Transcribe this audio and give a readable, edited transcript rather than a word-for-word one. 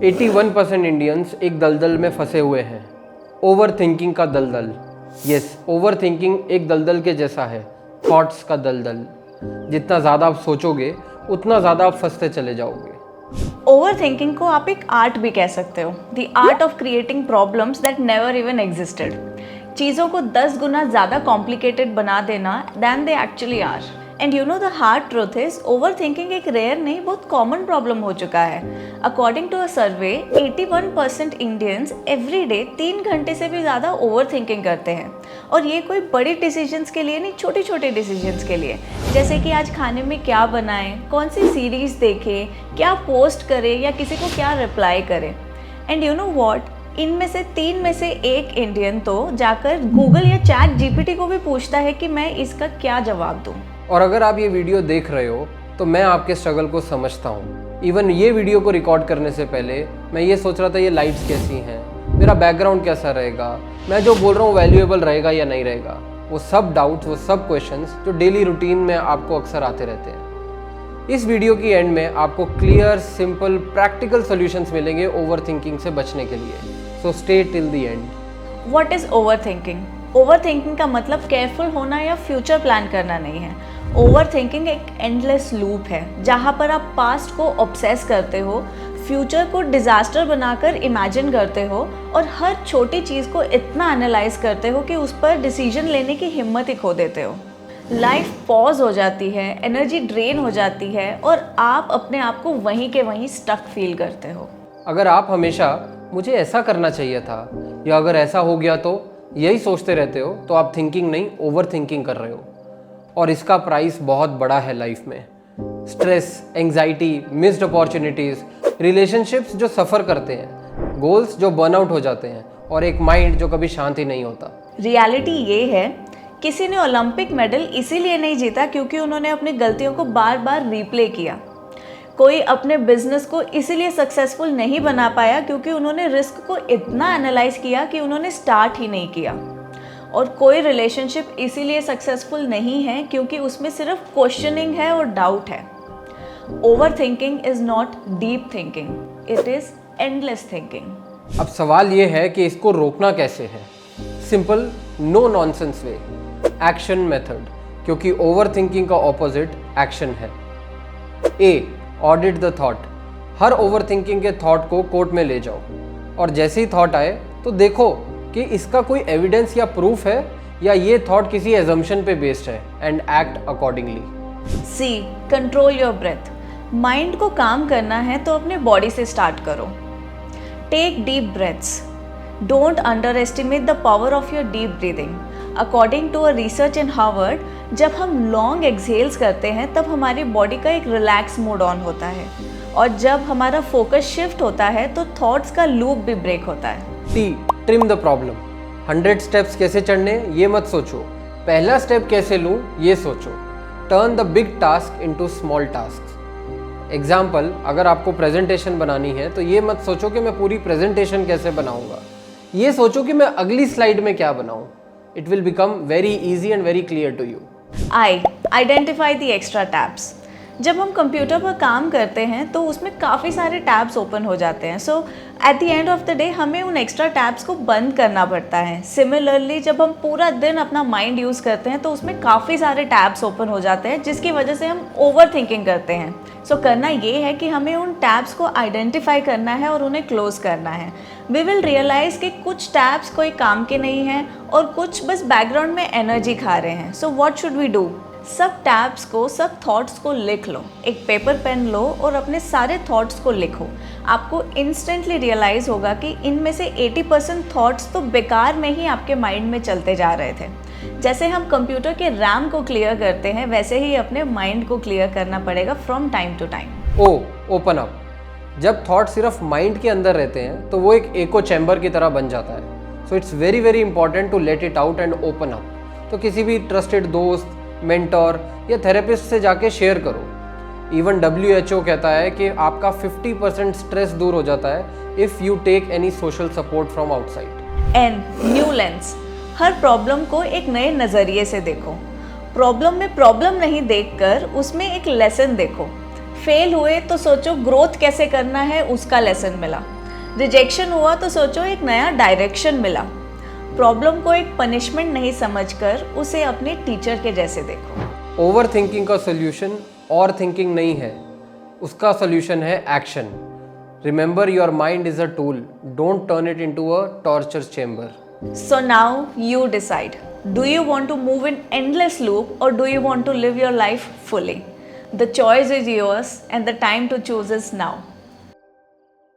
81% Indians एक दलदल में फंसे हुए हैं, ओवर थिंकिंग का दलदल। यस, ओवर थिंकिंग एक दलदल के जैसा है, थॉट्स का दलदल। जितना ज़्यादा आप सोचोगे उतना ज़्यादा आप फंसते चले जाओगे। ओवर थिंकिंग को आप एक आर्ट भी कह सकते हो, the art of creating problems that never even existed. चीज़ों को 10 गुना ज़्यादा कॉम्प्लिकेटेड बना देना than they actually are. And you know the hard truth is, overthinking एक रेयर नहीं, बहुत कॉमन प्रॉब्लम हो चुका है। According to a survey 81% Indians every day 3 घंटे से भी ज़्यादा ओवर थिंकिंग करते हैं। और ये कोई बड़ी डिसीजंस के लिए नहीं, छोटे छोटे डिसीजंस के लिए, जैसे कि आज खाने में क्या बनाएं, कौन सी सीरीज़ देखें, क्या पोस्ट करें या किसी को क्या रिप्लाई करें। एंड यू नो व्हाट, इनमें से 3 में से एक इंडियन तो जाकर गूगल या चैट जीपीटी को भी पूछता है कि मैं इसका क्या जवाब दूं। और अगर आप ये वीडियो देख रहे हो तो मैं आपके स्ट्रगल को समझता हूँ। इवन ये वीडियो को रिकॉर्ड करने से पहले मैं ये सोच रहा था ये लाइट्स कैसी हैं, मेरा बैकग्राउंड कैसा रहेगा, मैं जो बोल रहा हूँ वैल्यूएबल रहेगा या नहीं रहेगा। वो सब डाउट्स, वो सब क्वेश्चंस जो डेली रूटीन में आपको अक्सर आते रहते हैं। इस वीडियो की एंड में आपको क्लियर, सिंपल, प्रैक्टिकल सॉल्यूशंस मिलेंगे ओवर थिंकिंग से बचने के लिए। So stay till the end. What is over thinking? Over thinking का मतलब केयरफुल होना या फ्यूचर प्लान करना नहीं है। ओवर थिंकिंग एक एंडलेस लूप है जहाँ पर आप पास्ट को ऑब्सेस करते हो, फ्यूचर को डिजास्टर बनाकर इमेजिन करते हो और हर छोटी चीज़ को इतना एनालाइज करते हो कि उस पर डिसीजन लेने की हिम्मत ही खो देते हो। लाइफ पॉज हो जाती है, एनर्जी ड्रेन हो जाती है और आप अपने आप को वहीं के वहीं स्टक फील करते हो। अगर आप हमेशा मुझे ऐसा करना चाहिए था या अगर ऐसा हो गया तो यही सोचते रहते हो तो आप थिंकिंग नहीं, ओवर थिंकिंग कर रहे हो। और इसका प्राइस बहुत बड़ा है लाइफ में। Stress, anxiety, missed opportunities, relationships जो सफ़र करते हैं, गोल्स जो बर्नआउट हो जाते हैं और एक माइंड जो कभी शांत ही नहीं होता। रियलिटी ये है, किसी ने ओलंपिक मेडल इसीलिए नहीं जीता क्योंकि उन्होंने अपनी गलतियों को बार बार रिप्ले किया। कोई अपने बिजनेस को इसीलिए सक्सेसफुल नहीं बना पाया क्योंकि उन्होंने रिस्क को इतना एनालाइज किया कि उन्होंने स्टार्ट ही नहीं किया। और कोई रिलेशनशिप इसीलिए सक्सेसफुल नहीं है क्योंकि उसमें सिर्फ क्वेश्चनिंग है और डाउट है। Over thinking is not deep thinking, it is endless thinking. अब सवाल ये है कि इसको रोकना कैसे है। Simple, no nonsense way, action method, क्योंकि ओवर थिंकिंग का ऑपोजिट एक्शन है। A, audit the thought. हर ओवर थिंकिंग के थॉट को कोर्ट में ले जाओ और जैसे ही थॉट आए तो देखो कि इसका कोई एविडेंस या प्रूफ है या ये थॉट किसी एजम्पशन पे बेस्ड है, and act accordingly. See, control your breath. Mind को काम करना है तो अपने बॉडी से स्टार्ट करो। Take deep breaths. Don't underestimate the power of your deep breathing. According to a research in Harvard, जब हम लॉन्ग एक्सहेल्स करते हैं तब हमारी बॉडी का एक रिलैक्स मोड ऑन होता है और जब हमारा फोकस शिफ्ट होता है तो थॉट्स का लूप भी ब्रेक होता है। T, trim the problem. 100 steps कैसे चढ़ने ये मत सोचो, पहला स्टेप कैसे लूँ ये सोचो। Turn the big task into small task. Example, अगर आपको प्रेजेंटेशन बनानी है तो ये मत सोचो कि मैं पूरी प्रेजेंटेशन कैसे बनाऊंगा, ये सोचो कि मैं अगली स्लाइड में क्या बनाऊं। It will become very easy and very clear to you. I, identify the extra tabs. जब हम कंप्यूटर पर काम करते हैं तो उसमें काफ़ी सारे टैब्स ओपन हो जाते हैं। So at the end of the day हमें उन एक्स्ट्रा टैब्स को बंद करना पड़ता है। सिमिलरली जब हम पूरा दिन अपना माइंड यूज़ करते हैं तो उसमें काफ़ी सारे टैब्स ओपन हो जाते हैं जिसकी वजह से हम ओवर थिंकिंग करते हैं। सो करना ये है कि हमें उन टैब्स को आइडेंटिफाई करना है और उन्हें क्लोज करना है। वी विल रियलाइज़ कि कुछ टैब्स कोई काम के नहीं हैं और कुछ बस बैकग्राउंड में एनर्जी खा रहे हैं। So what should we do? सब टैब्स को, सब थॉट्स को लिख लो। एक पेपर पेन लो और अपने सारे थॉट्स को लिखो। आपको इंस्टेंटली रियलाइज़ होगा कि इनमें से 80% थॉट्स तो बेकार में ही आपके माइंड में चलते जा रहे थे। जैसे हम कंप्यूटर के रैम को क्लियर करते हैं वैसे ही अपने माइंड को क्लियर करना पड़ेगा from time to time. Oh, open up. जब थॉट सिर्फ माइंड के अंदर रहते हैं तो वो एक एको चैम्बर की तरह बन जाता है। So it's very very important to let it out and open up. तो किसी भी ट्रस्टेड दोस्त, मेंटोर या थेरेपिस्ट से जाके शेयर करो। इवन WHO कहता है कि आपका 50% स्ट्रेस दूर हो जाता है if you take any social support from outside. An, new lens. हर प्रॉब्लम को एक नए नज़रिए से देखो। प्रॉब्लम में प्रॉब्लम नहीं देखकर उसमें एक लेसन देखो। फेल हुए तो सोचो ग्रोथ कैसे करना है, उसका लेसन मिला। रिजेक्शन हुआ तो सोचो एक नया डायरेक्शन मिला। प्रॉब्लम को एक पनिशमेंट नहीं समझकर उसे अपने टीचर के जैसे देखो। ओवर थिंकिंग का सोल्यूशन और थिंकिंग नहीं है, उसका सोल्यूशन है action. Remember your mind is a tool, don't turn it into a torture chamber. So now you decide. Do you want to move in endless loop or do you want to live your life fully? The choice is yours and the time to choose is now.